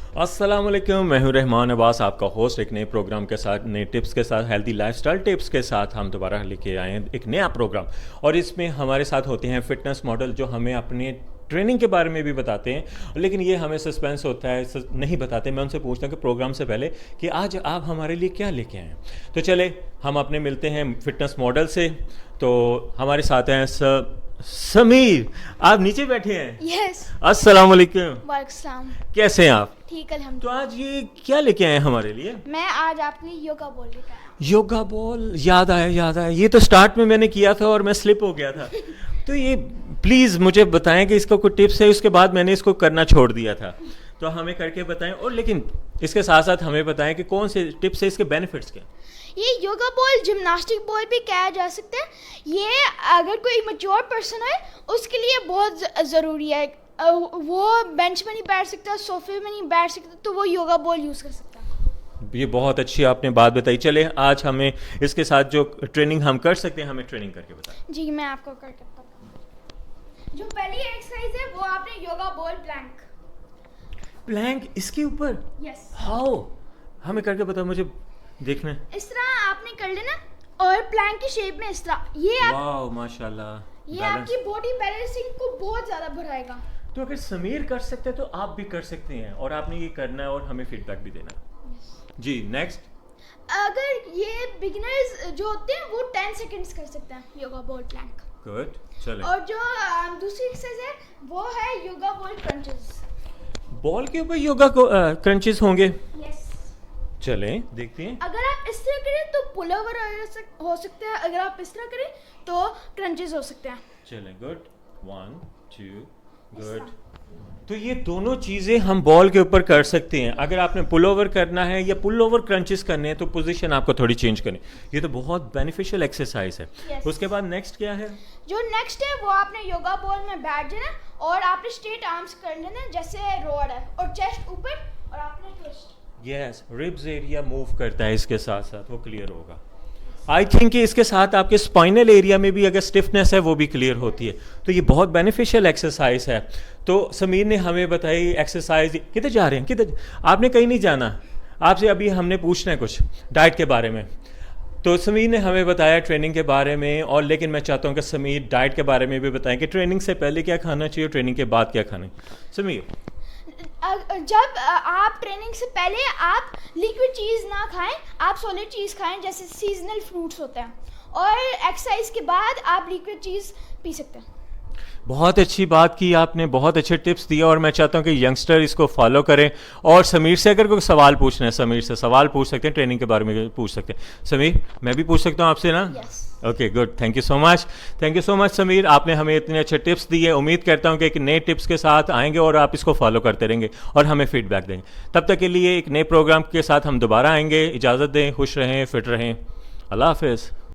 अस्सलामुअलैकुम, मैं हूं रहमान अब्बास, आपका होस्ट। एक नए प्रोग्राम के साथ, नए टिप्स के साथ, हेल्दी लाइफस्टाइल टिप्स के साथ हम दोबारा लेके आए हैं एक नया प्रोग्राम। और इसमें हमारे साथ होते हैं फिटनेस मॉडल जो हमें अपने ट्रेनिंग के बारे में भी बताते हैं, लेकिन ये हमें सस्पेंस होता है, नहीं बताते। मैं उनसे पूछता हूँ कि प्रोग्राम से पहले कि आज आप हमारे लिए क्या लेके आए हैं। तो चले हम अपने मिलते हैं फिटनेस मॉडल से। तो हमारे साथ हैं समीर, आप नीचे बैठे हैं। यस। अस्सलाम वालेकुम, वालेकुम। कैसे हैं आप? ठीक तो अल्हम्दुलिल्लाह। आज ये क्या लेके आए हैं हमारे लिए? मैं आज आपके लिए योगा बोल लेकर आया हूँ। योगा बॉल, याद आया। ये तो स्टार्ट में मैंने किया था और मैं स्लिप हो गया था। तो ये प्लीज़ मुझे बताएं कि इसका कोई टिप्स है। उसके बाद मैंने इसको करना छोड़ दिया था, तो हमें करके बताएं। और लेकिन इसके साथ साथ हमें बताएं कि कौन से टिप्स है, इसके बेनिफिट्स क्या? ये योगा बॉल जिम्नास्टिक बॉल भी कहा जा सकता है। ये अगर कोई मैच्योर पर्सन है उसके लिए बहुत ज़रूरी है। वो बेंच में नहीं बैठ सकता, सोफे में नहीं बैठ सकता, तो वो योगा बॉल यूज़ कर सकता है। ये बहुत अच्छी आपने बात बताई। चले आज हमें इसके साथ जो ट्रेनिंग हम कर सकते हैं, हमें ट्रेनिंग करके बताएं। जी, मैं आपको करके बताऊँ। जो पहली एक्सरसाइज है वो आपने योगा बॉल प्लैंक। प्लैंक इसके ऊपर? यस। हाउ? हमें करके बताओ, मुझे देखना है। इस तरह आपने कर लेना और प्लैंक की शेप में इस तरह। ये वाह माशाल्लाह, ये बैलेंस। आपकी बॉडी बैलेंसिंग को बहुत ज़्यादा बढ़ाएगा। तो अगर समीर कर सकते हैं तो आप भी कर सकते हैं, और आपने ये करना है और हमें फीडबैक भी देना है। जी, नेक्स्ट। अगर ये बिगिनर्स जो होते हैं वो 10 सेकंड्स कर सकते हैं योगा बॉल प्लैंक। गुड, चले। और जो दूसरी एक्सरसाइज है वो है योगा बॉल क्रंचेस। बॉल के ऊपर योगा को क्रंचेस होंगे। यस। चलें देखते हैं। अगर आप इस तरह करें तो पुल ओवर हो सकता है, अगर आप इस तरह करें तो क्रंचेस हो सकते हैं। चलें, गुड, 1 2 गुड। तो ये दोनों चीज़ें हम बॉल के ऊपर कर सकते हैं। अगर आपने पुल ओवर करना है या पुल ओवर क्रंचेस करने हैं तो पोजीशन आपको थोड़ी चेंज करनी। ये तो बहुत बेनिफिशियल एक्सरसाइज है। Yes. उसके बाद नेक्स्ट क्या है? जो नेक्स्ट है वो आपने योगा बॉल में बैठ जाना और आपने स्ट्रेट आर्म्स कर लेना जैसे रोड है, और चेस्ट ऊपर और आपने twist. Yes, ribs area move करता है इसके साथ साथ, वो क्लियर होगा। आई थिंक कि इसके साथ आपके स्पाइनल एरिया में भी अगर स्टिफनेस है वो भी क्लियर होती है। तो ये बहुत बेनिफिशियल एक्सरसाइज है। तो समीर ने हमें बताई एक्सरसाइज। किधर जा रहे हैं, किधर? आपने कहीं नहीं जाना, आपसे अभी हमने पूछना है कुछ डाइट के बारे में। तो समीर ने हमें बताया ट्रेनिंग के बारे में, और लेकिन मैं चाहता हूँ कि समीर डाइट के बारे में भी बताएं कि ट्रेनिंग से पहले क्या खाना चाहिए, ट्रेनिंग के बाद क्या खाना है। समीर, जब आप ट्रेनिंग से पहले आप लिक्विड चीज़ ना खाएं, आप सॉलिड चीज़ खाएं जैसे सीजनल फ्रूट्स होते हैं, और एक्सरसाइज के बाद आप लिक्विड चीज़ पी सकते हैं। बहुत अच्छी बात की आपने, बहुत अच्छे टिप्स दिए, और मैं चाहता हूँ कि यंगस्टर इसको फॉलो करें। और समीर से अगर कोई सवाल पूछना है, समीर से सवाल पूछ सकते हैं, ट्रेनिंग के बारे में पूछ सकते हैं। समीर, मैं भी पूछ सकता हूँ आपसे ना? Yes. Okay, good, thank you so much. Thank you so much Sameer, आपने हमें इतने अच्छे टिप्स दिए। उम्मीद करता हूँ कि एक नए टिप्स के साथ आएंगे और आप इसको फॉलो करते रहेंगे और हमें फीडबैक देंगे। तब तक के लिए एक नए प्रोग्राम के साथ हम दोबारा आएंगे। इजाज़त दें, खुश रहें, फिट रहें। अल्लाह हाफिज़।